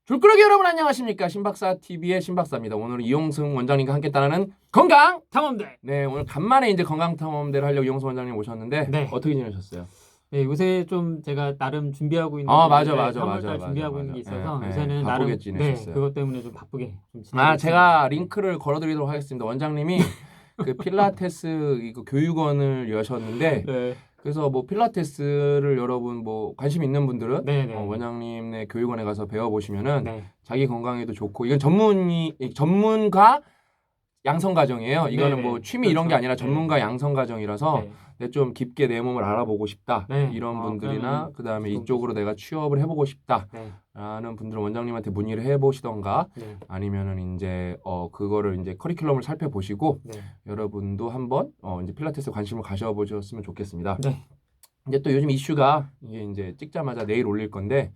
줄꾸러기 여러분 안녕하십니까? 신박사 TV의 신박사입니다. 오늘은 이용승 원장님과 함께 따르는 건강 탐험대. 네, 오늘 간만에 이제 건강 탐험대를 하려고 이용승 원장님 오셨는데 네. 어떻게 지내셨어요? 네, 요새 좀 제가 나름 준비하고 있는 맞아. 3월달 준비하고 있는 게 있어서 요새는 나름 바쁘게 지내셨어요. 그것 때문에 좀 바쁘게 좀 제가 있습니다. 링크를 걸어드리도록 하겠습니다. 원장님이 그 필라테스 이거 교육원을 여셨는데 네. 그래서 뭐 필라테스를 여러분 뭐 관심 있는 분들은 네. 원장님의 교육원에 가서 배워보시면은 네. 자기 건강에도 좋고 이건 전문가 양성 과정이에요. 이거는 네네. 뭐 취미 이런 게 그렇죠. 아니라 전문가 양성 과정이라서 네. 내가 좀 깊게 내 몸을 알아보고 싶다. 네. 이런 분들이나 그다음에 좋은 이쪽으로 내가 취업을 해보고 싶다. 네. 라는 분들은 원장님한테 문의를 해보시던가 네. 아니면은 이제 그거를 이제 커리큘럼을 살펴보시고 네. 여러분도 한번 이제 필라테스 관심을 가져보셨으면 좋겠습니다. 네. 이제 또 요즘 이슈가 이게 이제 찍자마자 내일 올릴 건데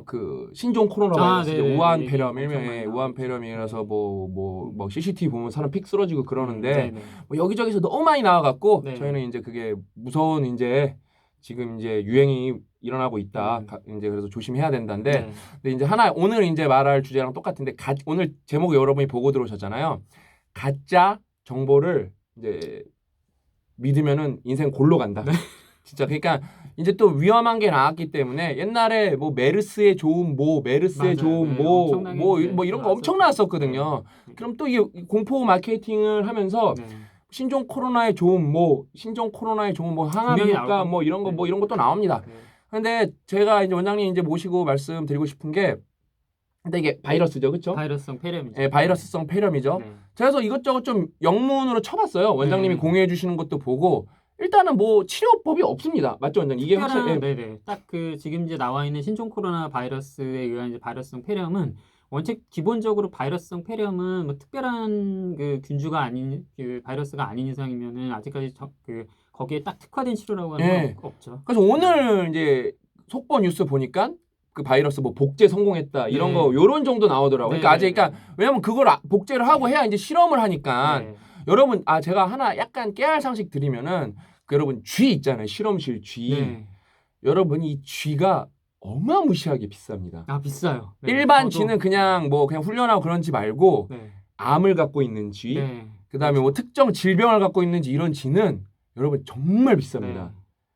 그 신종 코로나 바이러스 네네. 우한 폐렴 엄청 일명의 많이 우한 나오고 폐렴이라서 뭐 CCTV 보면 사람 픽 쓰러지고 그러는데 네네. 뭐 여기저기서 너무 많이 나와갖고 네. 저희는 이제 그게 무서운 이제 지금 이제 유행이 일어나고 있다. 이제 그래서 조심해야 된다는데 네. 근데 이제 오늘 이제 말할 주제랑 똑같은데 오늘 제목을 여러분이 보고 들어오셨잖아요. 가짜 정보를 이제 믿으면은 인생 골로 간다. 네. 진짜 그러니까 이제 또 위험한 게 나왔기 때문에 옛날에 뭐 메르스에 좋은 메르스에 맞아요. 좋은 네, 엄청나게 뭐 이제 이런 거 엄청 나왔었거든요. 네. 그럼 또 이 공포 마케팅을 하면서 네. 신종 코로나에 좋은 신종 코로나에 좋은 항암 분명히 효과 나올 뭐 이런 거 네. 이런 것도 나옵니다. 네. 근데 제가 이제 원장님 이제 모시고 말씀드리고 싶은 게 근데 이게 바이러스죠, 그렇죠? 바이러스성 폐렴이죠. 네, 바이러스성 폐렴이죠. 네. 그래서 이것저것 좀 영문으로 쳐봤어요. 원장님이 네. 공유해 주시는 것도 보고 일단은 뭐 치료법이 없습니다. 맞죠, 원장님? 이게 확실히 네네. 딱 그 지금 이제 나와 있는 신종 코로나 바이러스에 의한 이제 바이러스성 폐렴은 원칙 기본적으로 바이러스성 폐렴은 뭐 특별한 그 균주가 아닌 그 바이러스가 아닌 이상이면은 아직까지 거기에 딱 특화된 치료라고 하는 네. 건 없죠. 그래서 오늘 이제 속보 뉴스 보니까 그 바이러스 뭐 복제 성공했다 이런 네. 거 요런 정도 나오더라고요. 그러니까 아직 그러니까 왜냐면 그걸 복제를 하고 해야 이제 실험을 하니까 네. 여러분 제가 하나 약간 깨알 상식 드리면은 여러분 쥐 있잖아요. 실험실 쥐. 네. 여러분 이 쥐가 어마무시하게 비쌉니다. 아 비싸요. 네. 일반 저도- 쥐는 그냥 훈련하고 그런 쥐 말고 네. 암을 갖고 있는 쥐, 네. 그다음에 뭐 특정 질병을 갖고 있는 쥐 이런 쥐는 여러분 정말 비쌉니다. 네.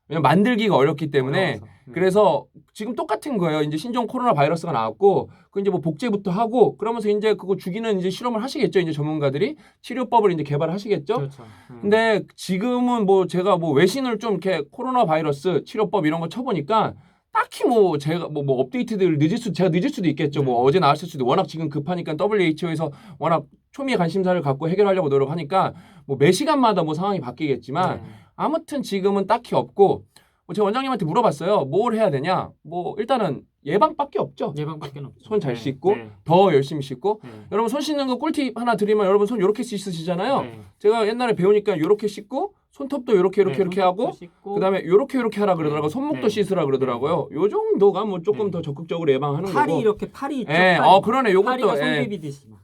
왜냐면 만들기가 어렵기 때문에 어려워서. 네. 그래서 지금 똑같은 거예요. 이제 신종 코로나 바이러스가 나왔고 그 이제 뭐 복제부터 하고 그러면서 이제 그거 죽이는 이제 실험을 하시겠죠. 이제 전문가들이 치료법을 이제 개발하시겠죠. 그렇죠. 근데 지금은 제가 외신을 좀 이렇게 코로나 바이러스 치료법 이런 거 쳐보니까 딱히 제가 업데이트들 제가 늦을 수도 있겠죠. 네. 어제 나왔을 수도 워낙 지금 급하니까 WHO에서 워낙 초미의 관심사를 갖고 해결하려고 노력하니까 매 시간마다 상황이 바뀌겠지만 네. 아무튼 지금은 딱히 없고 제가 원장님한테 물어봤어요. 뭘 해야 되냐? 일단은 예방밖에 없죠. 예방밖에 없죠. 손 잘 네. 씻고 네. 더 열심히 씻고 네. 여러분 손 씻는 거 꿀팁 하나 드리면 여러분 손 요렇게 씻으시잖아요. 네. 제가 옛날에 배우니까 요렇게 씻고 손톱도 요렇게 하고 그다음에 요렇게 하라 그러더라고요. 손목도 네. 씻으라 그러더라고요. 요 정도가 조금 네. 더 적극적으로 예방하는 팔이 거고. 이렇게 팔이 있죠. 예, 팔이. 그러네. 요것도 파리가 손 비비듯이 막.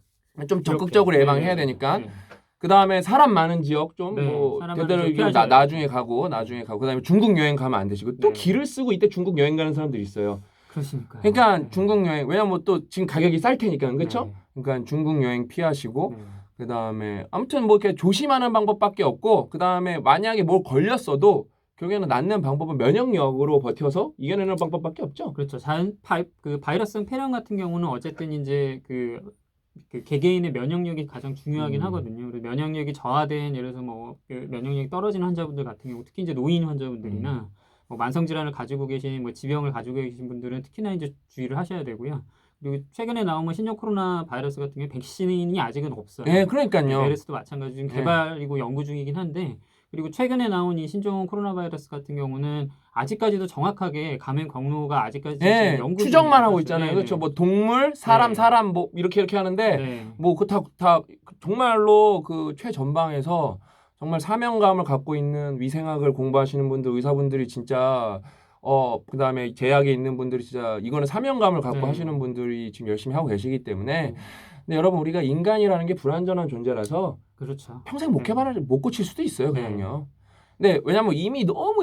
좀 이렇게. 적극적으로 예방해야 네. 되니까. 네. 그다음에 사람 많은 지역 좀 네, 사람 많은 대대로 지역 피하셔야 나중에 가고 그다음에 중국 여행 가면 안 되시고 또 네. 길을 쓰고 이때 중국 여행 가는 사람들이 있어요. 그렇습니까? 그러니까 네. 중국 여행 왜냐면 또 지금 가격이 쌀 테니까 그렇죠? 네. 그러니까 중국 여행 피하시고 네. 그다음에 아무튼 이렇게 조심하는 방법밖에 없고 그다음에 만약에 뭘 걸렸어도 결국에는 낫는 방법은 면역력으로 버텨서 이겨내는 방법밖에 없죠. 그렇죠. 그 바이러스성 폐렴 같은 경우는 어쨌든 이제 그 개개인의 면역력이 가장 중요하긴 하거든요. 그래서 면역력이 저하된 예를 들어서 그 면역력이 떨어지는 환자분들 같은 경우 특히 이제 노인 환자분들이나 만성 질환을 가지고 계신 지병을 가지고 계신 분들은 특히나 이제 주의를 하셔야 되고요. 그리고 최근에 나온 신종 코로나 바이러스 같은 경우 백신이 아직은 없어요. 네, 그러니까요. 메르스도 마찬가지로 지금 개발이고 연구 중이긴 한데 그리고 최근에 나온 이 신종 코로나 바이러스 같은 경우는 아직까지도 정확하게 감염 경로가 아직까지 지금 연구 추정만 하고 중이라서. 있잖아요. 네, 그렇죠. 네. 동물, 사람, 네. 사람 이렇게 하는데 네. 다 정말로 그 최전방에서 정말 사명감을 갖고 있는 위생학을 공부하시는 분들, 의사분들이 진짜 그다음에 제약에 있는 분들이 진짜 이거는 사명감을 갖고 네. 하시는 분들이 지금 열심히 하고 계시기 때문에 네. 근데 여러분 우리가 인간이라는 게 불완전한 존재라서 그렇죠. 평생 못 네. 못 고칠 수도 있어요, 네. 그냥요. 근데 왜냐면 이미 너무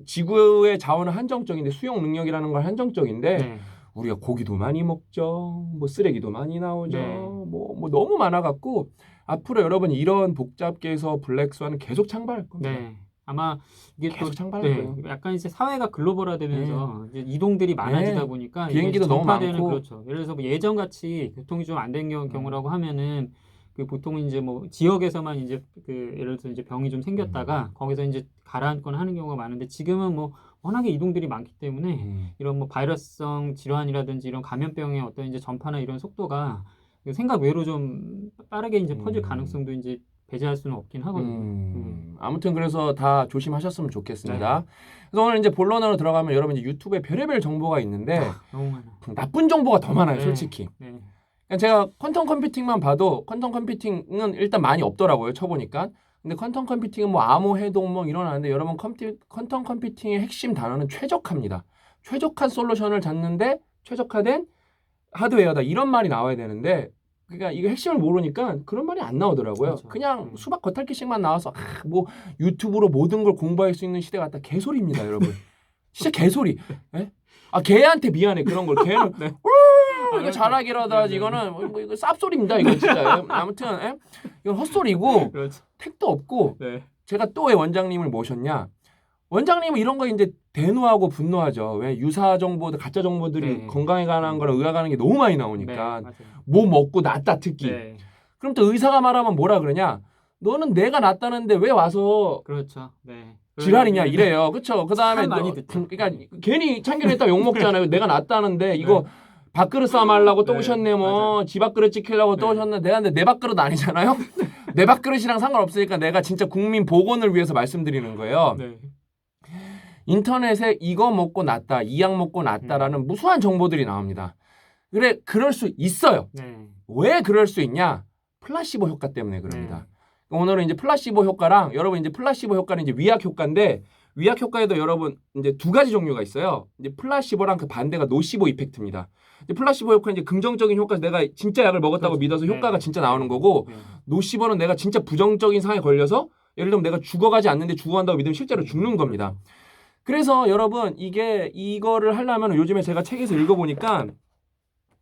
지구의 자원은 한정적인데 수용 능력이라는 건 한정적인데 네. 우리가 고기도 많이 먹죠. 뭐 쓰레기도 많이 나오죠. 네. 뭐 너무 많아갖고 앞으로 여러분 이런 복잡계에서 블랙스완은 계속 창발할 겁니다. 네. 아마 이게 또 계속 창발할 거예요. 약간 이제 사회가 글로벌화되면서 이제 이동들이 많아지다 네. 보니까 비행기도 이게 너무 전파되는 많고. 그렇죠. 예를 들어서 뭐 예전 같이 교통이 좀 안 된 경우라고 하면은 그 보통 이제 뭐 지역에서만 이제 그 예를 들어서 이제 병이 좀 생겼다가 거기서 이제 가라앉거나 하는 경우가 많은데 지금은 뭐 워낙에 이동들이 많기 때문에 이런 뭐 바이러스성 질환이라든지 이런 감염병의 어떤 이제 전파나 이런 속도가 생각 외로 좀 빠르게 이제 퍼질 가능성도 이제 배제할 수는 없긴 하거든요. 아무튼 그래서 다 조심하셨으면 좋겠습니다. 그래서 오늘 이제 본론으로 들어가면 여러분 이제 유튜브에 별의별 정보가 있는데 너무 많아. 나쁜 정보가 더 많아요, 네. 솔직히. 네. 그러니까 제가 퀀텀 컴퓨팅만 봐도 퀀텀 컴퓨팅은 일단 많이 없더라고요, 쳐보니까. 근데 퀀텀 컴퓨팅은 뭐 암호 해동 뭐 일어나는데 여러분 퀀텀 컴퓨팅의 핵심 단어는 최적화입니다. 최적화 솔루션을 찾는데 최적화된 하드웨어다 이런 말이 나와야 되는데 그러니까 이거 핵심을 모르니까 그런 말이 안 나오더라고요. 그렇죠. 그냥 수박 겉핥기식만 나와서 뭐 유튜브로 모든 걸 공부할 수 있는 시대 같다 개소리입니다, 여러분. 진짜 개소리. 예? 아 걔한테 미안해 그런 걸 걔는 이거 잘하기라도 하지 이거는 뭐 이거 쌉소리입니다 이거 진짜. 아무튼 예? 이건 헛소리고 그렇죠. 택도 없고 네. 제가 또 왜 원장님을 모셨냐? 원장님은 이런 거 이제 대노하고 분노하죠. 왜 유사 정보들, 가짜 정보들이 네. 건강에 관한 거랑 의학에 관한 게 너무 많이 나오니까 네, 맞아요. 뭐 먹고 낫다 특히. 네. 그럼 또 의사가 말하면 뭐라 그러냐? 너는 내가 낫다는데 왜 와서 그렇죠. 네. 지랄이냐 이래요. 그렇죠? 그다음에 참 많이 듣죠. 그러니까 괜히 참견했다 욕 먹잖아요. 내가 낫다는데 이거 네. 밥그릇 싸움 하려고 또 네, 오셨네 뭐 맞아요. 집 밥그릇 지키려고 또 네. 오셨네. 내가 근데 내 밥그릇 아니잖아요. 내 밥그릇이랑 상관없으니까 내가 진짜 국민 보건을 위해서 말씀드리는 거예요. 네. 인터넷에 이거 먹고 낫다, 이 약 먹고 낫다라는 무수한 정보들이 나옵니다. 그래, 그럴 수 있어요. 네. 왜 그럴 수 있냐? 플라시보 효과 때문에 그럽니다. 오늘은 이제 플라시보 효과랑 여러분 이제 플라시보 효과는 이제 위약 효과인데 위약 효과에도 여러분 이제 두 가지 종류가 있어요. 이제 플라시보랑 그 반대가 노시보 이펙트입니다. 이제 플라시보 효과는 이제 긍정적인 효과에서 내가 진짜 약을 먹었다고 그렇죠. 믿어서 효과가 네. 진짜 나오는 거고 네. 노시보는 내가 진짜 부정적인 상황에 걸려서 예를 들면 내가 죽어가지 않는데 죽어간다고 믿으면 실제로 죽는 겁니다. 그래서 여러분 이거를 하려면 요즘에 제가 책에서 읽어보니까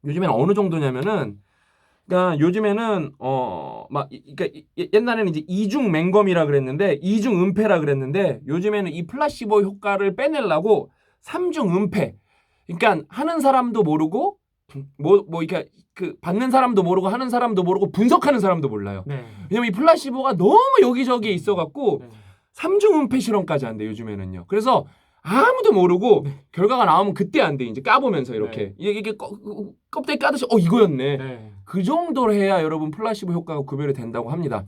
요즘에는 어느 정도냐면은 그러니까 요즘에는 그러니까 옛날에는 이제 이중 맹검이라 그랬는데 이중 은폐라 그랬는데 요즘에는 이 플라시보 효과를 빼내려고 삼중 은폐. 그러니까 하는 사람도 모르고 그러니까 그 받는 사람도 모르고 하는 사람도 모르고 분석하는 사람도 몰라요. 네. 왜냐면 이 플라시보가 너무 여기저기에 있어갖고 네. 삼중 은폐 실험까지 한대 요즘에는요. 그래서 아무도 모르고 결과가 나오면 그때 안 돼. 이제 까보면서 이렇게 이게 껍데기 까듯이 이거였네. 네. 그 정도로 해야 여러분 플라시보 효과가 구별이 된다고 합니다.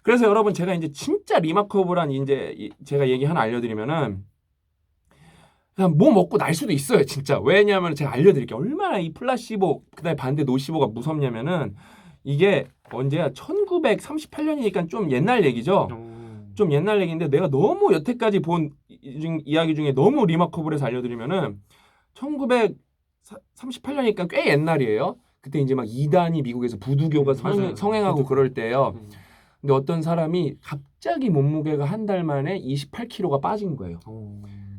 그래서 여러분 제가 이제 진짜 리마커블한 이제 제가 얘기 하나 알려드리면은 그냥 뭐 먹고 날 수도 있어요, 진짜. 왜냐하면 제가 알려드릴게요. 얼마나 이 플라시보 그다음에 반대 노시보가 무섭냐면은 이게 언제야? 1938년이니까 좀 옛날 얘기죠. 좀 옛날 얘기인데 내가 너무 여태까지 본 이야기 중에 너무 리마커블해서 알려드리면은 1938년이니까 꽤 옛날이에요. 그때 이제 막 이단이 미국에서 부두교가 맞아요. 성행하고 그럴 때예요. 근데 어떤 사람이 갑자기 몸무게가 한 달 만에 28kg가 빠진 거예요.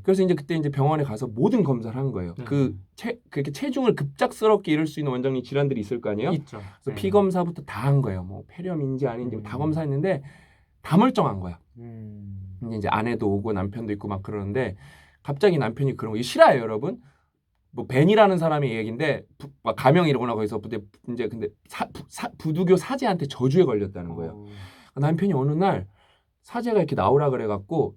그래서 이제 그때 이제 병원에 가서 모든 검사를 한 거예요. 네. 그렇게 체중을 급작스럽게 잃을 수 있는 원장님 질환들이 있을 거 아니에요? 있죠. 그래서 피 검사부터 다 한 거예요. 뭐 폐렴인지 아닌지 다 검사했는데 다 멀쩡한 거야. 이제 아내도 오고 남편도 있고 막 그러는데 갑자기 남편이 그런 거 싫어해요, 여러분. 뭐 벤이라는 사람의 얘기인데 막 가명이라거나 거기서 이제 근데 부두교 사제한테 저주에 걸렸다는 거예요. 남편이 어느 날 사제가 이렇게 나오라 그래갖고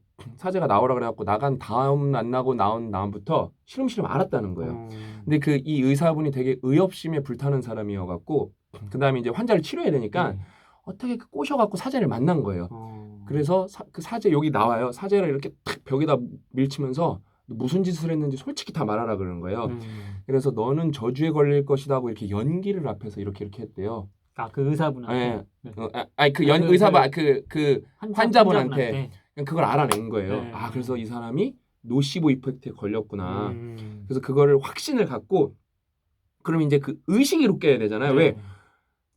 나간 다음 안 나고 나온 다음부터 시름시름 앓았다는 거예요. 근데 이 의사분이 되게 의협심에 불타는 사람이어갖고 그 다음에 이제 환자를 치료해야 되니까 어떻게 꼬셔갖고 사제를 만난 거예요. 그래서 그 사제 여기 나와요. 사제를 이렇게 탁 벽에다 밀치면서 무슨 짓을 했는지 솔직히 다 말하라 그러는 거예요. 그래서 너는 저주에 걸릴 것이다 하고 이렇게 연기를 앞에서 이렇게 했대요. 그 의사분한테. 네. 의사분 그 환자분한테 그걸 알아낸 거예요. 네. 그래서 이 사람이 노시보 이펙트에 걸렸구나. 그래서 그거를 확신을 갖고 그럼 이제 그 의식으로 깨야 되잖아요. 왜?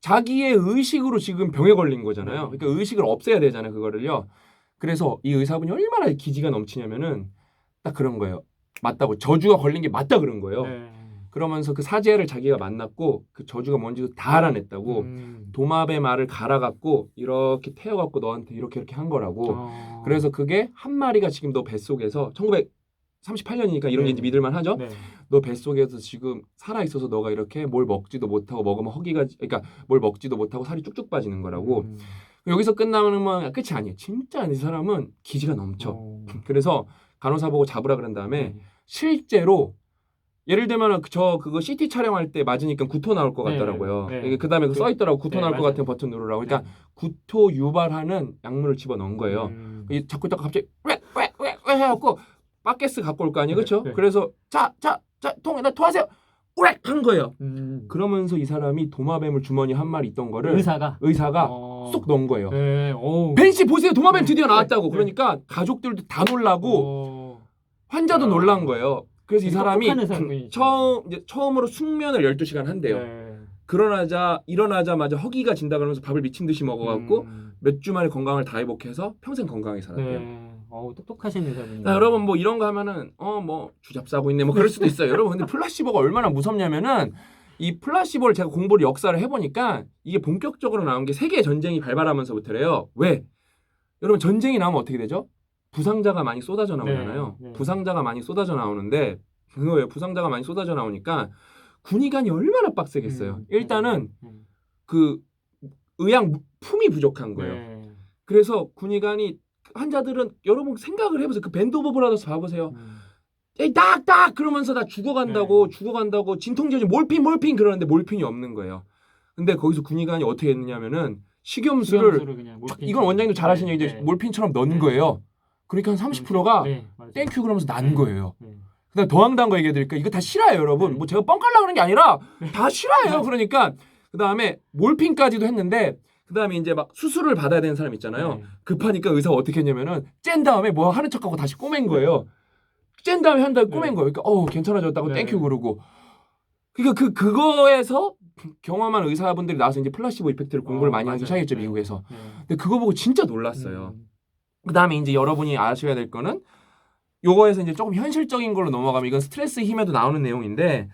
자기의 의식으로 지금 병에 걸린 거잖아요. 그러니까 의식을 없애야 되잖아요. 그거를요. 그래서 이 의사분이 얼마나 기지가 넘치냐면은 딱 그런 거예요. 맞다고. 저주가 걸린 게 맞다 그런 거예요. 그러면서 그 사제를 자기가 만났고 그 저주가 뭔지도 다 알아냈다고. 도마뱀 알을 갈아갖고 이렇게 태워갖고 너한테 이렇게 한 거라고. 그래서 그게 한 마리가 지금 너 뱃속에서 1938년이니까 이런 게 이제 믿을만 하죠. 네. 너 뱃속에서 지금 살아 있어서 너가 이렇게 뭘 먹지도 못하고 먹으면 허기가 그러니까 뭘 먹지도 못하고 살이 쭉쭉 빠지는 거라고. 여기서 끝나면 끝이 아니에요. 진짜 이 사람은 기지가 넘쳐. 그래서 간호사 보고 잡으라 그런 다음에 실제로 예를 들면 그거 CT 촬영할 때 맞으니까 구토 나올 것 같더라고요. 네. 그다음에 써 있더라고 구토 네, 나올 것 맞아요. 같은 버튼 누르라고. 그러니까 구토 유발하는 약물을 집어 넣은 거예요. 자꾸 갑자기 왜 해갖고 바켓스 갖고 올 거 아니에요, 그렇죠? 네. 그래서 자 통에다 토하세요. 우렉 한 거예요. 그러면서 이 사람이 도마뱀을 주머니 한 마리 있던 거를 의사가 쏙 넣은 거예요. 네. 벤 씨 보세요, 도마뱀 드디어 네. 나왔다고. 네. 그러니까 가족들도 다 놀라고 환자도 놀란 거예요. 그래서 이 사람이 처음으로 숙면을 12시간 한대요. 네. 일어나자마자 허기가 진다 그러면서 밥을 미친 듯이 먹어갖고 몇 주 만에 건강을 다 회복해서 평생 건강하게 살았대요. 네. 똑똑하신 의사분이에요. 여러분 뭐 이런 거 하면은 뭐 주잡싸고 있네 뭐 그럴 수도 있어요. 여러분 근데 플라시보가 얼마나 무섭냐면은 이 플라시보를 제가 공부를 역사를 해보니까 이게 본격적으로 나온 게 세계 전쟁이 발발하면서부터래요. 왜? 여러분 전쟁이 나오면 어떻게 되죠? 부상자가 많이 쏟아져 나오잖아요. 네. 부상자가 많이 쏟아져 나오는데 그거예요. 부상자가 많이 쏟아져 나오니까 군의관이 얼마나 빡세겠어요. 일단은 그 의약품이 부족한 거예요. 네. 그래서 군의관이 환자들은 여러분 생각을 해보세요. 그 밴드 오브 브라더스 봐보세요. 에이 딱 그러면서 다 죽어간다고 진통제지 몰핀 그러는데 몰핀이 없는 거예요. 근데 거기서 군의관이 어떻게 했느냐면은 식염수를 이건 원장님도 잘 아시는 얘기인데 몰핀처럼 넣은 거예요. 그러니까 한 30%가 땡큐 그러면서 난 거예요. 그다음 더 황당한 거 얘기해 드릴까? 이거 다 실화예요, 여러분. 뭐 제가 뻥 깔려고 그런 게 아니라 다 실화예요. 그러니까 그다음에 몰핀까지도 했는데 그다음에 이제 막 수술을 받아야 되는 사람 있잖아요. 급하니까 의사가 어떻게 했냐면은 짠 다음에 뭐 하는 척하고 다시 꼬맨 거예요. 짠 다음에 한 다음에 꼬맨 거예요. 그러니까 괜찮아졌다고 땡큐 그러고. 그러니까 그거에서 경험한 의사분들이 나와서 이제 플라시보 이펙트를 공부를 많이 하기 시작했죠, 미국에서. 근데 그거 보고 진짜 놀랐어요. 그다음에 이제 여러분이 아셔야 될 거는 요거에서 이제 조금 현실적인 걸로 넘어가면 이건 스트레스 힘에도 나오는 내용인데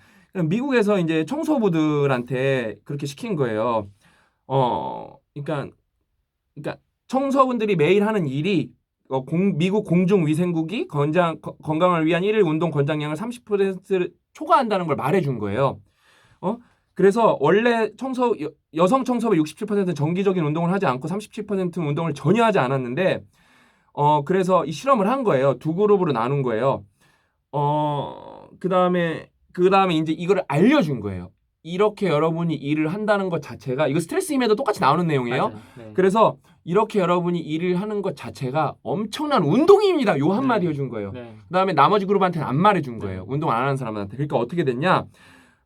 미국에서 이제 청소부들한테 그렇게 시킨 거예요. 그러니까 청소분들이 매일 하는 일이 미국 공중위생국이 건강을 위한 일일 운동 권장량을 30% 초과한다는 걸 말해준 거예요. 그래서 원래 여성 청소부 67%는 정기적인 운동을 하지 않고 37%는 운동을 전혀 하지 않았는데 그래서 이 실험을 한 거예요. 두 그룹으로 나눈 거예요. 그다음에 이제 이거를 알려준 거예요. 이렇게 여러분이 일을 한다는 것 자체가 이거 스트레스 힘에도 똑같이 나오는 내용이에요. 그래서 이렇게 여러분이 일을 하는 것 자체가 엄청난 운동입니다. 요 한마디 해준 거예요. 그다음에 나머지 그룹한테는 안 말해준 거예요. 운동 안 하는 사람한테. 그러니까 어떻게 됐냐?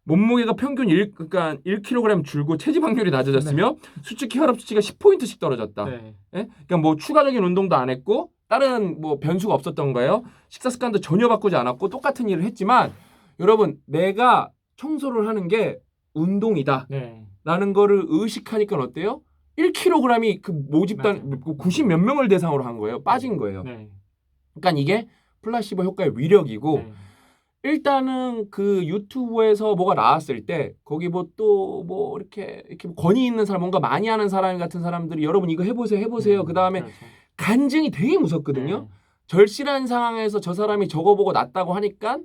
몸무게가 평균 1kg 줄고 체지방률이 낮아졌으며 수축기 혈압 수치가 10포인트씩 떨어졌다. 그러니까 뭐 추가적인 운동도 안 했고 다른 뭐 변수가 없었던 거예요. 식사 습관도 전혀 바꾸지 않았고 똑같은 일을 했지만 여러분 내가 청소를 하는 게 운동이다. 라는 거를 의식하니까 어때요? 1kg이 그 모집단 90 몇 명을 대상으로 한 거예요. 빠진 거예요. 그러니까 이게 플라시보 효과의 위력이고 일단은 그 유튜브에서 뭐가 나왔을 때 거기 뭐 또 뭐 이렇게 권위 있는 사람 뭔가 많이 하는 사람 같은 사람들이 여러분 이거 해보세요. 그다음에 간증이 되게 무섭거든요. 절실한 상황에서 저 사람이 저거 보고 낫다고 하니까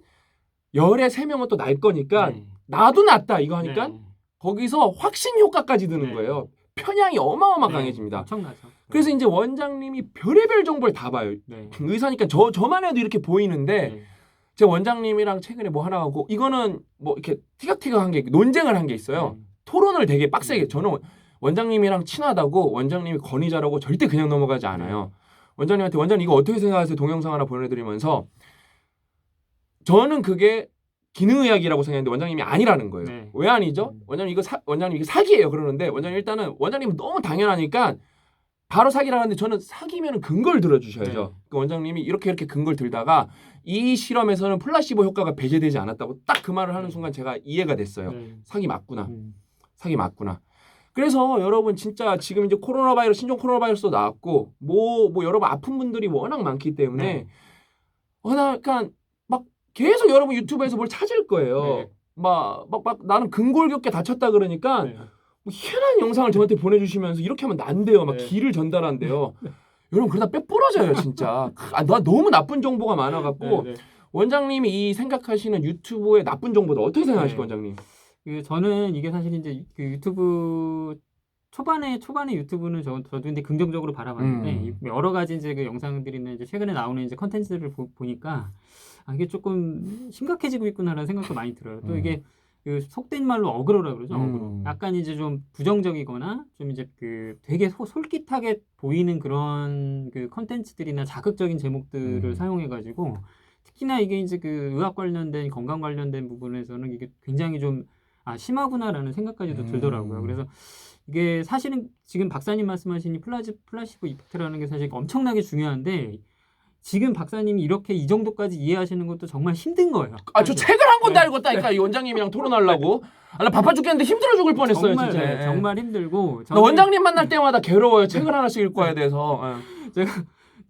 열에 3명은 또 날 거니까 나도 낫다 이거 하니까 거기서 확신 효과까지 드는 거예요. 편향이 어마어마 강해집니다. 엄청나죠. 그래서 이제 원장님이 별의별 정보를 다 봐요. 의사니까 저만 해도 이렇게 보이는데 제 원장님이랑 최근에 뭐 하나 하고 이거는 뭐 이렇게 티격태격한 게 논쟁을 한 게 있어요. 토론을 되게 빡세게. 저는 원장님이랑 친하다고 원장님이 권위자라고 절대 그냥 넘어가지 않아요. 원장님한테 원장님 이거 어떻게 생각하세요? 동영상 하나 보내드리면서 저는 그게 기능의학이라고 생각했는데 원장님이 아니라는 거예요. 왜 아니죠? 원장님 원장님 이게 사기예요. 그러는데 원장님은 너무 당연하니까 바로 사기라 하는데 저는 사기면 근거를 들어주셔야죠. 그 원장님이 이렇게 근거를 들다가 이 실험에서는 플라시보 효과가 배제되지 않았다고 딱 그 말을 하는 순간 제가 이해가 됐어요. 사기 맞구나. 사기 맞구나. 그래서 여러분 진짜 지금 이제 신종 코로나 바이러스도 나왔고 뭐 여러분 아픈 분들이 워낙 많기 때문에 그러니까 막 계속 여러분 유튜브에서 뭘 찾을 거예요. 막 나는 근골격계 다쳤다 그러니까 네. 뭐 희한한 영상을 저한테 보내주시면서 이렇게 하면 안 돼요. 막 네. 기를 전달한대요. 여러분 그러다 뼈 부러져요 진짜. 나 너무 나쁜 정보가 많아갖고 네, 네. 원장님이 이 생각하시는 유튜브의 나쁜 정보도 어떻게 생각하시고 네. 원장님? 저는 이게 사실 이제 그 유튜브 초반에 유튜브는 저도 이제 긍정적으로 바라봤는데 여러 가지 이제 그 영상들이나 이제 최근에 나오는 이제 컨텐츠들을 보니까 이게 조금 심각해지고 있구나라는 생각도 많이 들어요. 또 이게 그 속된 말로 어그로라 그러죠. 어그로. 약간 이제 좀 부정적이거나 좀 이제 그 되게 솔깃하게 보이는 그런 그 컨텐츠들이나 자극적인 제목들을 사용해가지고 특히나 이게 이제 그 의학 관련된 건강 관련된 부분에서는 이게 굉장히 좀 심하구나라는 생각까지도 들더라고요. 그래서 이게 사실은 지금 박사님 말씀하신 이 플라시보 이펙트라는 게 사실 엄청나게 중요한데 지금 박사님이 이렇게 이 정도까지 이해하시는 것도 정말 힘든 거예요. 저 책을 한 권 달고 있다니까 이 원장님이랑 토론하려고. 나 바빠 죽겠는데 힘들어 죽을 뻔했어요 정말, 진짜. 네, 정말 힘들고. 나 원장님 만날 때마다 괴로워요. 책을 하나씩 읽고 와야 돼서.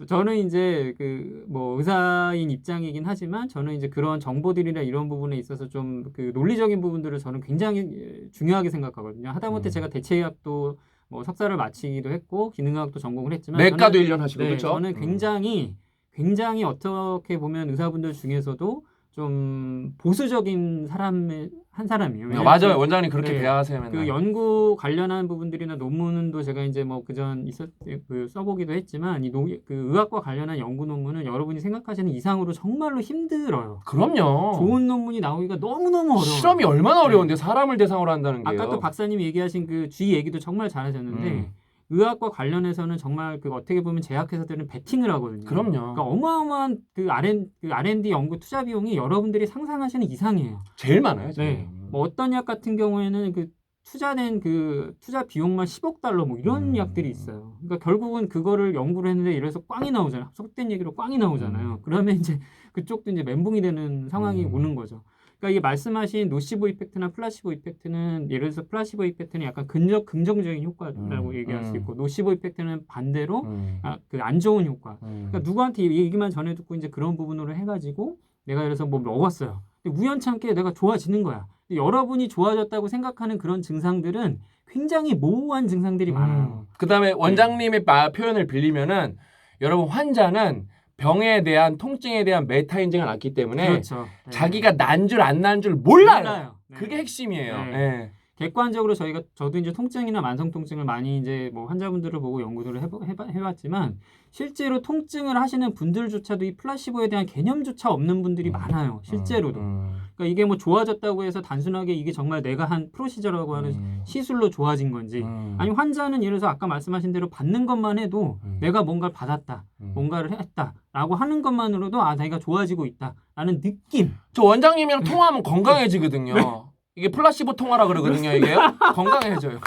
저는 이제 그 뭐 의사인 입장이긴 하지만 저는 이제 그런 정보들이나 이런 부분에 있어서 좀 그 논리적인 부분들을 저는 굉장히 중요하게 생각하거든요. 하다못해 제가 대체의학도 뭐 석사를 마치기도 했고 기능의학도 전공을 했지만 내과도 1년 하시고 네, 그렇죠? 저는 굉장히 어떻게 보면 의사분들 중에서도 좀 보수적인 한 사람이에요. 맞아요. 원장님 그렇게 네, 대하세요 맨날. 그 연구 관련한 부분들이나 논문도 제가 이제 뭐 그전 써보기도 했지만 그 의학과 관련한 연구 논문은 여러분이 생각하시는 이상으로 정말로 힘들어요. 그럼요. 좋은 논문이 나오기가 너무너무 어려워요. 실험이 얼마나 어려운데 사람을 대상으로 한다는 게요. 아까 또 박사님이 얘기하신 그 쥐 얘기도 정말 잘하셨는데 의학과 관련해서는 정말 그 어떻게 보면 제약회사들은 베팅을 하거든요. 그럼요. 그러니까 어마어마한 그 R&D 연구 투자 비용이 여러분들이 상상하시는 이상이에요. 제일 많아요. 네. 뭐 어떤 약 같은 경우에는 그 투자된 그 투자 비용만 10억 달러 뭐 이런 약들이 있어요. 그러니까 결국은 그거를 연구를 했는데 이래서 꽝이 나오잖아요. 속된 얘기로 꽝이 나오잖아요. 그러면 이제 그쪽도 이제 멘붕이 되는 상황이 오는 거죠. 그러니까 이게 말씀하신 노시보 이펙트나 플라시보 이펙트는 예를 들어서 플라시보 이펙트는 약간 긍정적인 효과라고 얘기할 수 있고 노시보 이펙트는 반대로 그 안 좋은 효과. 그러니까 누구한테 얘기만 전해 듣고 이제 그런 부분으로 해가지고 내가 그래서 뭐 먹었어요. 근데 우연찮게 내가 좋아지는 거야. 근데 여러분이 좋아졌다고 생각하는 그런 증상들은 굉장히 모호한 증상들이 많아요. 그다음에 원장님의 표현을 빌리면은 여러분 환자는 병에 대한 통증에 대한 메타 인증을 않기 때문에 그렇죠. 네. 자기가 난 줄 안 난 줄 몰라요. 네. 그게 핵심이에요. 네. 네. 객관적으로 저도 이제 통증이나 만성 통증을 많이 이제 뭐 환자분들을 보고 연구를 해봤지만 실제로 통증을 하시는 분들조차도 이 플라시보에 대한 개념조차 없는 분들이 많아요. 실제로도. 그러니까 이게 뭐 좋아졌다고 해서 단순하게 이게 정말 내가 한 프로시저라고 하는 시술로 좋아진 건지 아니 환자는 예를 들어서 아까 말씀하신 대로 받는 것만 해도 내가 뭔가를 받았다. 뭔가를 했다라고 하는 것만으로도 내가 좋아지고 있다라는 느낌. 저 원장님이랑 통화하면 건강해지거든요. 이게 플라시보 통화라 그러거든요. 이게요. 건강해져요.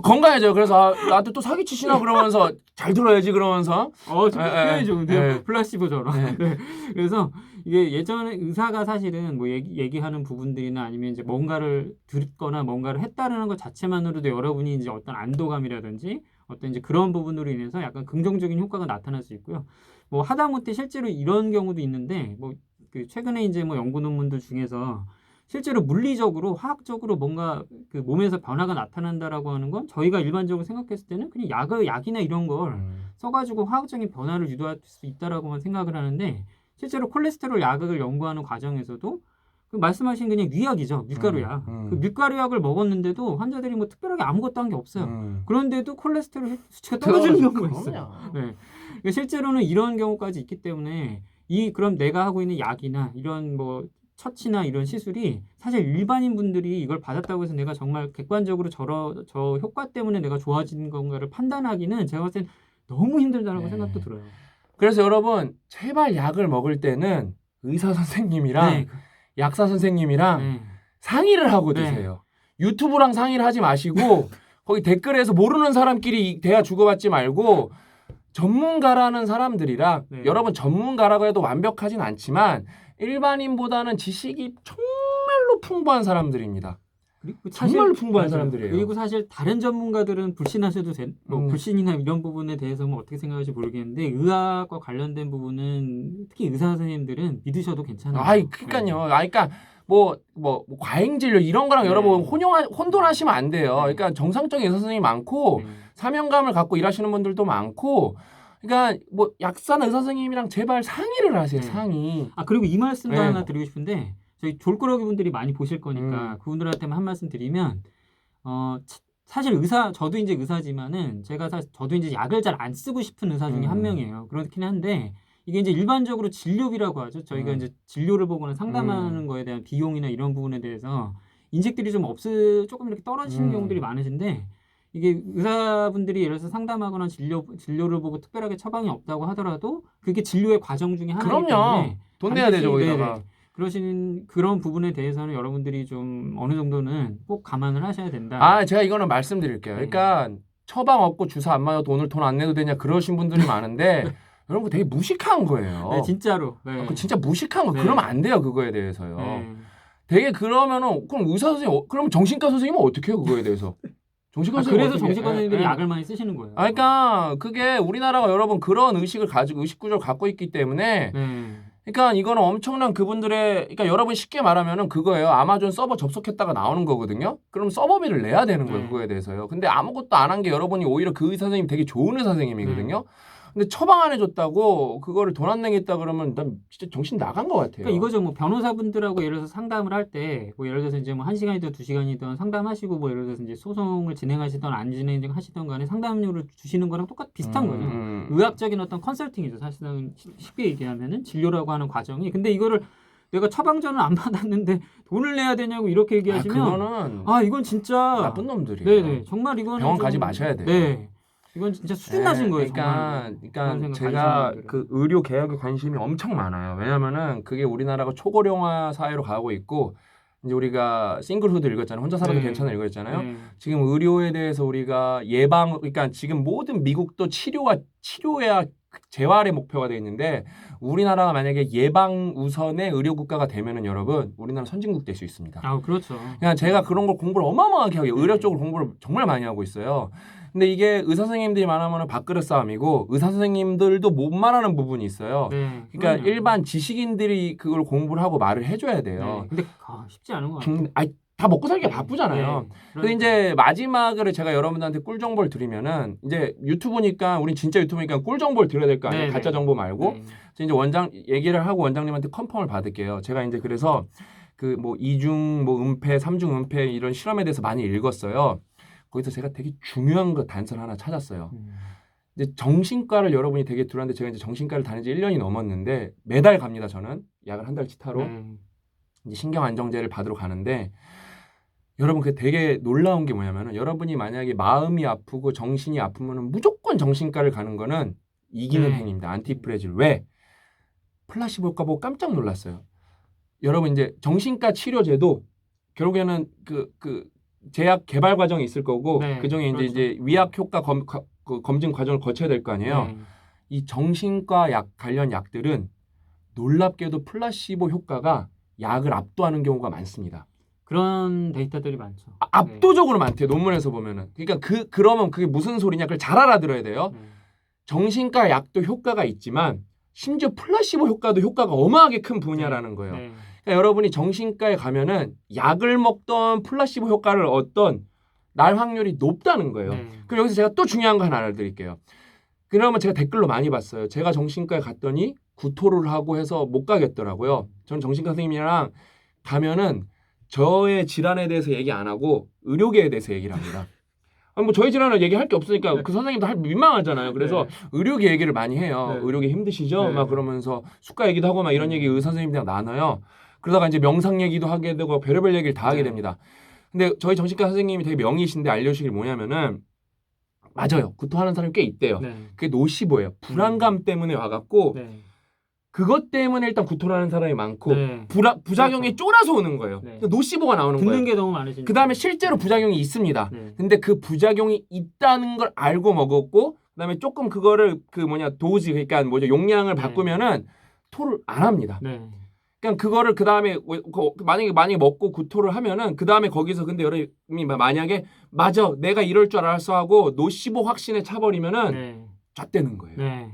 건강해져요. 그래서 나한테 또 사기치시나 그러면서 잘 들어야지 그러면서. 표현이 좋은데요. 플라시보처럼. 네. 그래서 이게 예전에 의사가 사실은 뭐 얘기하는 부분들이나 아니면 이제 뭔가를 듣거나 뭔가를 했다라는 것 자체만으로도 여러분이 이제 어떤 안도감이라든지 어떤 이제 그런 부분으로 인해서 약간 긍정적인 효과가 나타날 수 있고요. 뭐 하다못해 실제로 이런 경우도 있는데 뭐 그 최근에 이제 뭐 연구 논문들 중에서 실제로 물리적으로 화학적으로 뭔가 그 몸에서 변화가 나타난다라고 하는 건 저희가 일반적으로 생각했을 때는 그냥 약이나 이런 걸 써가지고 화학적인 변화를 유도할 수 있다라고만 생각을 하는데 실제로 콜레스테롤 약을 연구하는 과정에서도 그 말씀하신 그냥 유약이죠. 밀가루약. 그 밀가루약을 먹었는데도 환자들이 뭐 특별하게 아무것도 한 게 없어요. 그런데도 콜레스테롤 수치가 떨어지는 경우가 있어요. 네. 그러니까 실제로는 이런 경우까지 있기 때문에 그럼 내가 하고 있는 약이나 이런 뭐 처치나 이런 시술이 사실 일반인 분들이 이걸 받았다고 해서 내가 정말 객관적으로 저 효과 때문에 내가 좋아지는 건가를 판단하기는 제가 봤을 땐 너무 힘들다라고 생각도 들어요. 그래서 여러분 제발 약을 먹을 때는 의사 선생님이랑 약사 선생님이랑 상의를 하고 드세요. 유튜브랑 상의를 하지 마시고 거기 댓글에서 모르는 사람끼리 대화 주고받지 말고 전문가라는 사람들이랑 여러분 전문가라고 해도 완벽하진 않지만 일반인보다는 지식이 정말로 풍부한 사람들입니다. 정말로 풍부한 사람들이에요. 그리고 사실 다른 전문가들은 불신하셔도 불신이나 이런 부분에 대해서는 어떻게 생각할지 모르겠는데 의학과 관련된 부분은 특히 의사 선생님들은 믿으셔도 괜찮아요. 그러니까요. 그러니까 뭐 과잉 진료 이런 거랑 네. 여러분 혼돈하시면 안 돼요. 네. 그러니까 정상적인 의사 선생님이 많고 사명감을 갖고 일하시는 분들도 많고, 그러니까 뭐 약사나 의사 선생님이랑 제발 상의를 하세요. 네. 상의. 아 그리고 이 말씀도 네. 하나 드리고 싶은데 저희 졸꾸러기 분들이 많이 보실 거니까 그분들한테만 한 말씀 드리면 사실 저도 이제 의사지만은 저도 이제 약을 잘 안 쓰고 싶은 의사 중에 한 명이에요. 그렇긴 한데 이게 이제 일반적으로 진료비라고 하죠. 저희가 이제 진료를 보거나 상담하는 거에 대한 비용이나 이런 부분에 대해서 인식들이 조금 이렇게 떨어지는 경우들이 많으신데 이게 의사분들이 예를 들어서 상담하거나 진료를 보고 특별하게 처방이 없다고 하더라도 그게 진료의 과정 중에 하나이기 그럼요. 때문에 돈 내야 되죠, 반드시 거기다가. 그러시는 그런 부분에 대해서는 여러분들이 좀 어느 정도는 꼭 감안을 하셔야 된다. 아, 제가 이거는 말씀드릴게요. 네. 그러니까 처방 없고 주사 안 맞아도 오늘 돈 안 내도 되냐 그러신 분들이 많은데 여러분 그거 되게 무식한 거예요. 네, 진짜로. 네. 그 진짜 무식한 거. 네. 그러면 안 돼요, 그거에 대해서요. 네. 되게 그러면은 그럼 의사 선생님, 그럼 정신과 선생님은 어떻게 해요, 그거에 대해서? 정신과 선생님 그래서 정신과 선생님들이 예. 약을 많이 쓰시는 거예요. 아, 그러니까 그게 우리나라가 여러분 그런 의식 구조를 갖고 있기 때문에, 네. 그러니까 이거는 엄청난 그분들의, 그러니까 여러분 쉽게 말하면은 그거예요. 아마존 서버 접속했다가 나오는 거거든요. 그럼 서버비를 내야 되는 거예요, 그거에 대해서요. 근데 아무것도 안 한 게 여러분이 오히려 그 의사 선생님 되게 좋은 의사 선생님이거든요. 근데 처방 안 해줬다고 그거를 돈 안 내겠다 그러면 난 진짜 정신 나간 것 같아요. 그러니까 이거죠. 뭐 변호사분들하고 예를 들어서 상담을 할 때 뭐 예를 들어서 이제 뭐 1시간이든 2시간이든 상담하시고 뭐 예를 들어서 이제 소송을 진행하시던 안 진행하시던 간에 상담료를 주시는 거랑 비슷한 거죠. 의학적인 어떤 컨설팅이죠. 사실은 쉽게 얘기하면은 진료라고 하는 과정이. 근데 이거를 내가 처방전을 안 받았는데 돈을 내야 되냐고 이렇게 얘기하시면 그거는 이건 진짜 나쁜 놈들이에요. 네네. 정말 이거는 병원 가지 마셔야 돼요. 네. 이건 진짜 수준 낮은 거예요. 그러니까 정말. 제가 그 의료 개혁에 관심이 엄청 많아요. 왜냐면은 그게 우리나라가 초고령화 사회로 가고 있고, 이제 우리가 싱글후드 읽었잖아요. 혼자 살아도 괜찮아 읽었잖아요. 지금 의료에 대해서 우리가 그러니까 지금 모든 미국도 치료야 재활의 목표가 되어 있는데, 우리나라가 만약에 예방 우선의 의료 국가가 되면은 여러분 우리나라 선진국 될 수 있습니다. 아, 그렇죠. 그냥 제가 그런 걸 공부를 어마어마하게 하고 의료 쪽으로 공부를 정말 많이 하고 있어요. 근데 이게 의사 선생님들이 말하면 밥그릇 싸움이고, 의사 선생님들도 못 말하는 부분이 있어요. 네, 그러니까 그럼요. 일반 지식인들이 그걸 공부를 하고 말을 해줘야 돼요. 네. 근데 쉽지 않은 것 같아요. 다 먹고 살기 바쁘잖아요. 네. 근데 이제 마지막으로 제가 여러분들한테 꿀 정보를 드리면은, 이제 유튜브니까 우리 진짜 유튜브니까 꿀 정보를 드려야 될 거 아니에요. 네, 가짜 네. 정보 말고. 네. 그래서 이제 얘기를 하고 원장님한테 컨펌을 받을게요. 제가 이제 그래서 그 뭐 2중 뭐 음패, 3중 음패 이런 실험에 대해서 많이 읽었어요. 거기서 제가 되게 중요한 거 단서를 하나 찾았어요. 이제 정신과를 여러분이 되게 들었는데, 제가 이제 정신과를 다닌 지 1년이 넘었는데 매달 갑니다. 저는 약을 한 달치 타러 이제 신경 안정제를 받으러 가는데, 여러분 그게 되게 놀라운 게 뭐냐면은, 여러분이 만약에 마음이 아프고 정신이 아프면은 무조건 정신과를 가는 거는 이기는 행위입니다. 안티프레질. 왜? 플라시보일까 보고 깜짝 놀랐어요. 여러분 이제 정신과 치료제도 결국에는 그 제약 개발 과정이 있을 거고, 그중에 그렇죠. 이제 위약 효과 검증 과정을 거쳐야 될 거 아니에요. 이 정신과 약 관련 약들은 놀랍게도 플라시보 효과가 약을 압도하는 경우가 많습니다. 그런 데이터들이 많죠. 압도적으로 많대요. 논문에서 보면은. 그러니까 그러면 그게 무슨 소리냐? 그걸 잘 알아들어야 돼요. 정신과 약도 효과가 있지만 심지어 플라시보 효과도 효과가 어마하게 큰 분야라는 거예요. 그러니까 여러분이 정신과에 가면은 약을 먹던 플라시보 효과를 얻던 날 확률이 높다는 거예요. 그럼 여기서 제가 또 중요한 거 하나 알려드릴게요. 그러면 제가 댓글로 많이 봤어요. 제가 정신과에 갔더니 구토를 하고 해서 못 가겠더라고요. 저는 정신과 선생님이랑 가면은 저의 질환에 대해서 얘기 안 하고 의료계에 대해서 얘기를 합니다. 뭐 저희 질환을 얘기할 게 없으니까 그 선생님도 민망하잖아요. 그래서 의료계 얘기를 많이 해요. 의료계 힘드시죠? 막 그러면서 수가 얘기도 하고 막 이런 얘기 의사 선생님들이랑 나눠요. 그러다가 이제 명상 얘기도 하게 되고 별의별 얘기를 다 하게 됩니다. 근데 저희 정신과 선생님이 되게 명의신데 알려주길 뭐냐면은, 맞아요. 구토하는 사람이 꽤 있대요. 그게 노시보예요. 불안감 때문에 와갖고 그것 때문에 일단 구토를 하는 사람이 많고, 부작용이 쫄아서 오는 거예요. 노시보가 나오는 거예요. 듣는 게 너무 많으시니까. 그 다음에 실제로 부작용이 있습니다. 근데 그 부작용이 있다는 걸 알고 먹었고, 그 다음에 조금 그거를 도즈, 그러니까 뭐죠, 용량을 바꾸면은 토를 안 합니다. 그냥 그거를 그 다음에 만약에 먹고 구토를 하면은 그 다음에 거기서, 근데 여러분이 만약에 맞아 내가 이럴 줄 알았어 하고 노시보 확신에 차버리면은 잣대는 거예요.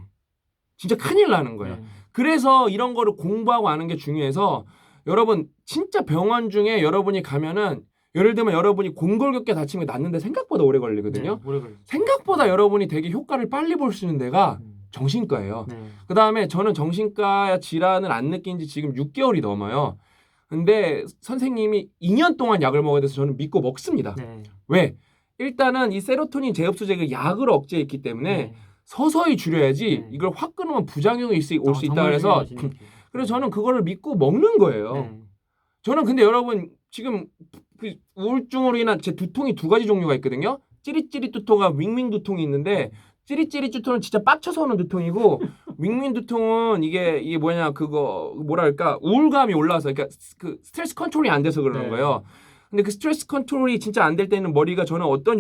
진짜 큰일 나는 거예요. 그래서 이런 거를 공부하고 아는 게 중요해서, 여러분 진짜 병원 중에 여러분이 가면은 예를 들면 여러분이 공골격계 다치면 낫는데 생각보다 오래 걸리거든요. 네, 오래 걸리죠. 생각보다 여러분이 되게 효과를 빨리 볼 수 있는 데가 정신과예요. 네. 그 다음에 저는 정신과 질환을 안 느낀 지 지금 6개월이 넘어요. 근데 선생님이 2년 동안 약을 먹어야 돼서 저는 믿고 먹습니다. 네. 왜? 일단은 이 세로토닌 재흡수제가 약으로 억제했기 때문에 네. 서서히 줄여야지 네. 이걸 확 끊으면 부작용이 올 수 있다 정말 그래서 중요하신 얘기예요. 그래서 저는 그거를 믿고 먹는 거예요. 네. 저는 근데 여러분 지금 그 우울증으로 인한 제 두통이 두 가지 종류가 있거든요. 찌릿찌릿 두통과 윙윙 두통이 있는데 찌릿찌릿 두통은 진짜 빡쳐서 오는 두통이고 윙윙 두통은 이게 뭐냐 그거 뭐랄까 우울감이 올라서 그러니까 그 스트레스 컨트롤이 안 돼서 그러는 네. 거예요. 근데 그 스트레스 컨트롤이 진짜 안 될 때는 머리가 저는 어떤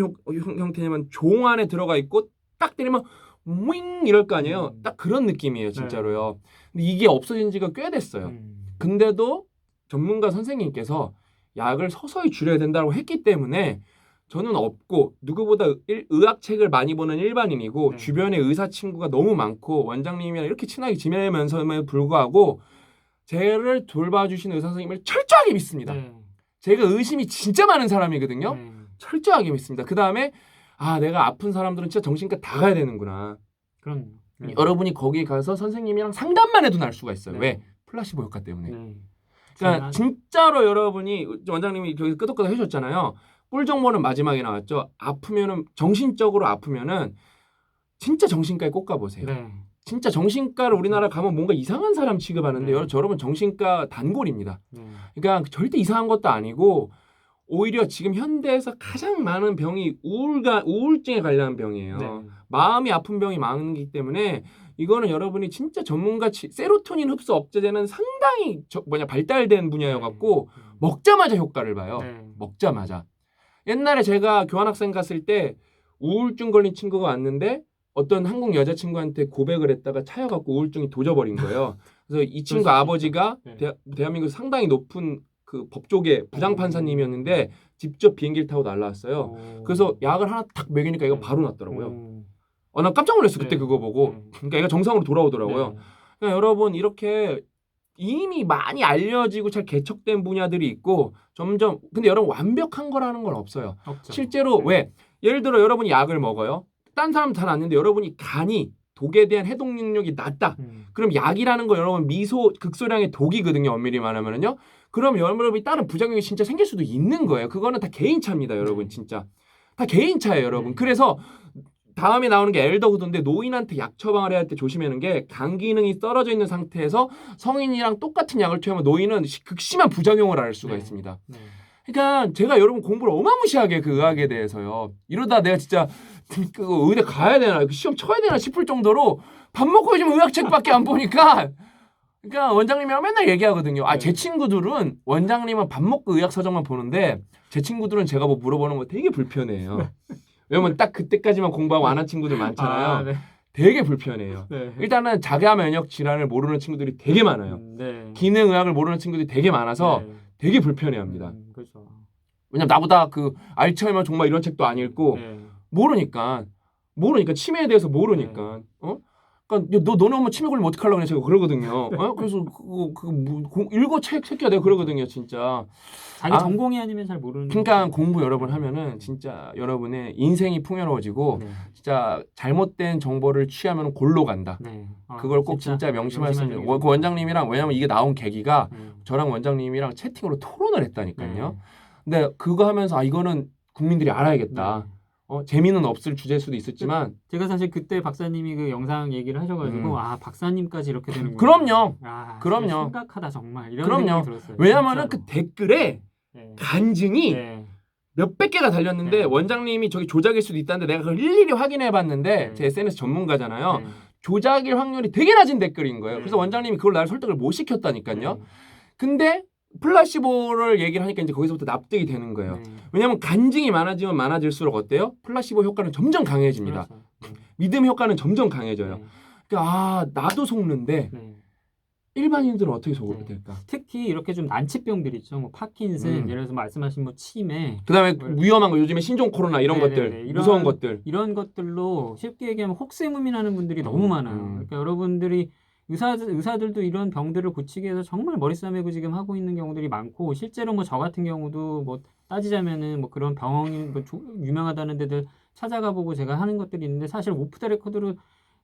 형태냐면 종 안에 들어가 있고 딱 때리면 윙 이럴 거 아니에요. 딱 그런 느낌이에요, 진짜로요. 근데 이게 없어진 지가 꽤 됐어요. 근데도 전문가 선생님께서 약을 서서히 줄여야 된다고 했기 때문에 저는 없고 누구보다 의학책을 많이 보는 일반인이고 네. 주변에 의사 친구가 너무 많고 원장님이랑 이렇게 친하게 지내면서에도 불구하고 저를 돌봐주시는 의사 선생님을 철저하게 믿습니다. 네. 제가 의심이 진짜 많은 사람이거든요. 네. 철저하게 믿습니다. 그 다음에 내가 아픈 사람들은 진짜 정신과 다 가야 되는구나. 그럼요. 네. 여러분이 거기 가서 선생님이랑 상담만 해도 날 수가 있어요. 네. 왜? 플라시보 효과 때문에. 네. 그러니까 진짜로 여러분이 원장님이 저기 끄덕끄덕 해주셨잖아요. 꿀 정보는 마지막에 나왔죠. 아프면은 정신적으로 아프면은 진짜 정신과에 꼭 가보세요. 네. 진짜 정신과를 우리나라 가면 뭔가 이상한 사람 취급하는데 네. 여러분 정신과 단골입니다. 네. 그러니까 절대 이상한 것도 아니고 오히려 지금 현대에서 가장 많은 병이 우울증에 관련한 병이에요. 네. 마음이 아픈 병이 많기 때문에 이거는 여러분이 진짜 전문가 세로토닌 흡수 억제제는 상당히 발달된 분야여 갖고 먹자마자 효과를 봐요. 네. 먹자마자. 옛날에 제가 교환학생 갔을 때 우울증 걸린 친구가 왔는데 어떤 한국 여자친구한테 고백을 했다가 차여갖고 우울증이 도져버린 거예요. 그래서 이 친구 그럴 수 아버지가 네. 대한민국 상당히 높은 그 법조계 부장판사님이었는데 직접 비행기를 타고 날라왔어요. 그래서 약을 하나 탁 먹이니까 얘가 바로 낫더라고요. 난 깜짝 놀랐어 그때 네. 그거 보고. 그러니까 얘가 정상으로 돌아오더라고요. 네. 그러니까 여러분 이렇게 이미 많이 알려지고 잘 개척된 분야들이 있고 점점 근데 여러분 완벽한 거라는 건 없어요. 없죠. 실제로 왜 예를 들어 여러분이 약을 먹어요. 딴 사람 다 낫는데 여러분이 간이 독에 대한 해독 능력이 낮다. 그럼 약이라는 거 여러분 미소 극소량의 독이거든요. 엄밀히 말하면은요. 그럼 여러분이 다른 부작용이 진짜 생길 수도 있는 거예요. 그거는 다 개인차입니다, 여러분. 진짜 다 개인차예요, 여러분. 그래서 다음에 나오는 게 엘더후드인데 노인한테 약 처방을 해야 할 때 조심해야 하는 게 간 기능이 떨어져 있는 상태에서 성인이랑 똑같은 약을 투여하면 노인은 극심한 부작용을 앓을 수가 네. 있습니다. 네. 그러니까 제가 여러분 공부를 어마무시하게 그 의학에 대해서요. 이러다 내가 진짜 그 의대 가야 되나 시험 쳐야 되나 싶을 정도로 밥 먹고 요즘 의학책밖에 안 보니까 그러니까 원장님이랑 맨날 얘기하거든요. 제 친구들은 원장님은 밥 먹고 의학 서적만 보는데 제 친구들은 제가 뭐 물어보는 거 되게 불편해요. 왜냐면 딱 그때까지만 공부하고 안 한 친구들 많잖아요. 네. 되게 불편해요. 네. 일단은 자가 면역 질환을 모르는 친구들이 되게 많아요. 네. 기능의학을 모르는 친구들이 되게 많아서 네. 되게 불편해합니다. 그렇죠. 왜냐면 나보다 그 알츠하이머 정말 이런 책도 안 읽고 네. 모르니까 치매에 대해서 모르니까 그러니까 너는 뭐 치매 걸리면 어떡하려고 그래 제가 그러거든요. 그래서 읽어 책 새끼야 내가 그러거든요 진짜. 자기 전공이 아니면 잘 모르는. 그러니까 공부 여러분 하면은 진짜 여러분의 인생이 풍요로워지고 네. 진짜 잘못된 정보를 취하면 골로 간다. 네. 그걸 꼭 진짜 명심하셨으면 그 원장님이랑 왜냐면 이게 나온 계기가 저랑 원장님이랑 채팅으로 토론을 했다니까요. 근데 그거 하면서 이거는 국민들이 알아야겠다. 재미는 없을 주제일 수도 있었지만 제가 사실 그때 박사님이 그 영상 얘기를 하셔가지고 박사님까지 이렇게 되는 거예요. 그럼요. 그럼요. 심각하다 정말 이런 그럼요. 생각이 들었어요. 왜냐면은 진짜로. 그 댓글에 간증이 네. 몇백 개가 달렸는데 네. 원장님이 저기 조작일 수도 있다는데 내가 그걸 일일이 확인해봤는데 제 SNS 전문가잖아요. 조작일 확률이 되게 낮은 댓글인 거예요. 그래서 원장님이 그걸 나를 설득을 못 시켰다니까요. 근데 플라시보를 얘기를 하니까 이제 거기서부터 납득이 되는 거예요. 왜냐하면 간증이 많아지면 많아질수록 어때요? 플라시보 효과는 점점 강해집니다. 그렇죠. 믿음 효과는 점점 강해져요. 그러니까 나도 속는데 일반인들은 어떻게 속으면 될까? 특히 이렇게 좀 난치병들 있죠. 뭐 파킨슨, 예를 들어서 말씀하신 뭐 치매. 그다음에 위험한 거 요즘에 신종 코로나 이런 네네네. 것들, 무서운 것들. 이런 것들로 쉽게 얘기하면 혹세무민하는 분들이 너무 많아요. 그러니까 여러분들이 의사들도 이런 병들을 고치기 위해서 정말 머리 싸매고 지금 하고 있는 경우들이 많고 실제로 뭐 저 같은 경우도 뭐 따지자면은 뭐 그런 병원이 뭐 유명하다는 데들 찾아가 보고 제가 하는 것들이 있는데 사실 오프 더 레코드로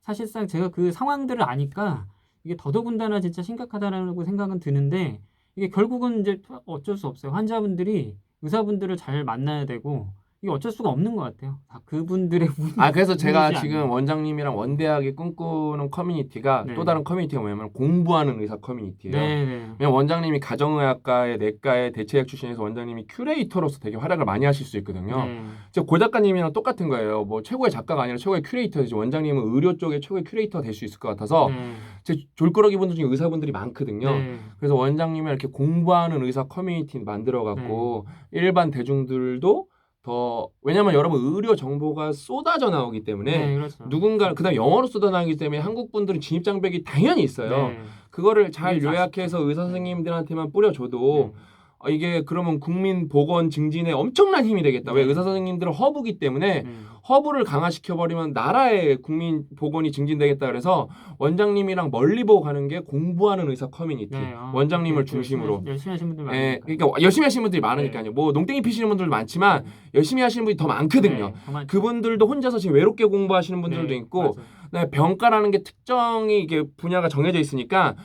사실상 제가 그 상황들을 아니까 이게 더더군다나 진짜 심각하다라고 생각은 드는데 이게 결국은 이제 어쩔 수 없어요. 환자분들이 의사분들을 잘 만나야 되고 이게 어쩔 수가 없는 것 같아요. 다 그분들의 그래서 제가 운이지 지금 않나. 원장님이랑 원대하게 꿈꾸는 커뮤니티가 네. 또 다른 커뮤니티가 뭐냐면 공부하는 의사 커뮤니티예요. 네. 왜냐면 원장님이 가정의학과의 내과의 대체약 출신에서 원장님이 큐레이터로서 되게 활약을 많이 하실 수 있거든요. 네. 제가 고 작가님이랑 똑같은 거예요. 뭐 최고의 작가가 아니라 최고의 큐레이터지. 원장님은 의료 쪽에 최고의 큐레이터가 될 수 있을 것 같아서 네. 제 졸끄러기 분들 중에 의사분들이 많거든요. 네. 그래서 원장님이 이렇게 공부하는 의사 커뮤니티 만들어 갖고 일반 대중들도 더 왜냐면 여러분 의료 정보가 쏟아져 나오기 때문에 네, 그렇죠. 누군가 그다음 영어로 쏟아나오기 때문에 한국 분들은 진입 장벽이 당연히 있어요. 네. 그거를 잘 그게 요약해서 아쉽죠. 의사 선생님들한테만 뿌려줘도 네. 이게 그러면 국민 보건 증진에 엄청난 힘이 되겠다. 왜 네. 의사 선생님들은 허브기 때문에 네. 허브를 강화시켜 버리면 나라의 국민 보건이 증진되겠다. 그래서 원장님이랑 멀리 보고 가는 게 공부하는 의사 커뮤니티. 네. 원장님을 그렇게 중심으로. 열심히 하시는 분들 예, 많으니까. 그러니까 열심히 하시는 분들이 많으니까요. 뭐 농땡이 피시는 분들도 많지만 열심히 하시는 분이 더 많거든요. 네, 정말 그분들도 혼자서 지금 외롭게 공부하시는 분들도 네, 있고, 맞아요. 그다음에 병가라는 게 특정이 이게 분야가 정해져 있으니까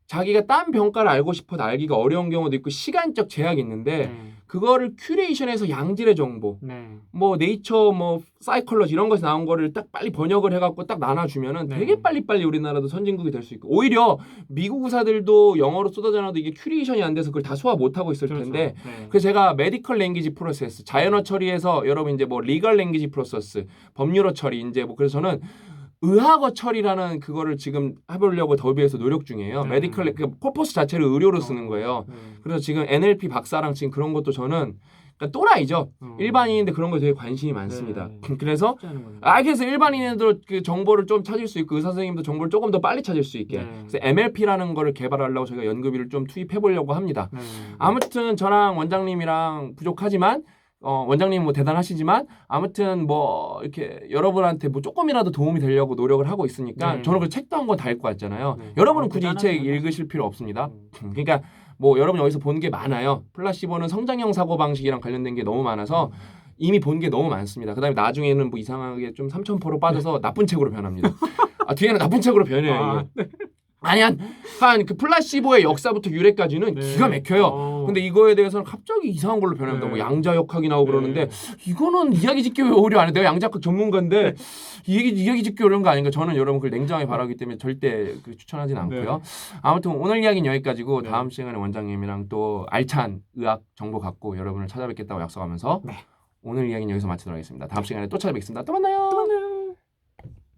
자기가 딴 병가를 알고 싶어도 알기가 어려운 경우도 있고 시간적 제약이 있는데 네. 그거를 큐레이션해서 양질의 정보, 네. 뭐 네이처, 뭐 사이콜러지 이런 것에 나온 거를 딱 빨리 번역을 해갖고 딱 나눠주면은 네. 되게 빨리빨리 우리나라도 선진국이 될 수 있고 오히려 미국 의사들도 영어로 쏟아져 나와도 이게 큐레이션이 안 돼서 그걸 다 소화 못하고 있을 그렇죠. 텐데 네. 그래서 제가 메디컬 랭귀지 프로세스 자연어 처리에서 여러분 이제 뭐 리걸 랭귀지 프로세스 법률어 처리 이제 뭐 그래서 저는 의학어 처리라는 그거를 지금 해보려고 더비에서 노력 중이에요. 네. 메디컬 그 퍼포스 자체를 의료로 쓰는 거예요. 네. 그래서 지금 NLP 박사랑 지금 그런 것도 저는 그러니까 또라이죠. 일반인인데 그런 거에 되게 관심이 많습니다. 네. 그래서 쉽지 않은 건데. 그래서 일반인들도 그 정보를 좀 찾을 수 있고 의사 선생님도 정보를 조금 더 빨리 찾을 수 있게. 네. 그래서 MLP라는 거를 개발하려고 저희가 연구비를 좀 투입해 보려고 합니다. 네. 아무튼 저랑 원장님이랑 부족하지만 원장님 뭐 대단하시지만 아무튼 뭐 이렇게 여러분한테 뭐 조금이라도 도움이 되려고 노력을 하고 있으니까 네. 저는 그 책도 한 권 다 읽고 왔잖아요. 네. 여러분은 굳이 이 책 대단하네요. 읽으실 필요 없습니다. 그러니까 뭐 여러분 여기서 본 게 많아요. 플라시보는 성장형 사고 방식이랑 관련된 게 너무 많아서 이미 본 게 너무 많습니다. 그다음에 나중에는 뭐 이상하게 좀 3000% 빠져서 나쁜 책으로 변합니다. 뒤에는 나쁜 책으로 변해요. 이게. 아니 한 그 플라시보의 역사부터 유래까지는 네. 기가 막혀요. 근데 이거에 대해서는 갑자기 이상한 걸로 변합니다. 네. 뭐 양자역학이 나오고 네. 그러는데 이거는 이야기 짓기 오히려 안 해. 내가 양자역학 전문가인데 이야기 짓기 어려운 거 아닌가? 저는 여러분 그걸 냉정하게 바라기 때문에 절대 추천하진 않고요. 아무튼 오늘 이야기는 여기까지고 네. 다음 시간에 원장님이랑 또 알찬 의학 정보 갖고 여러분을 찾아뵙겠다고 약속하면서 오늘 이야기는 여기서 마치도록 하겠습니다. 다음 시간에 또 찾아뵙겠습니다. 또 만나요.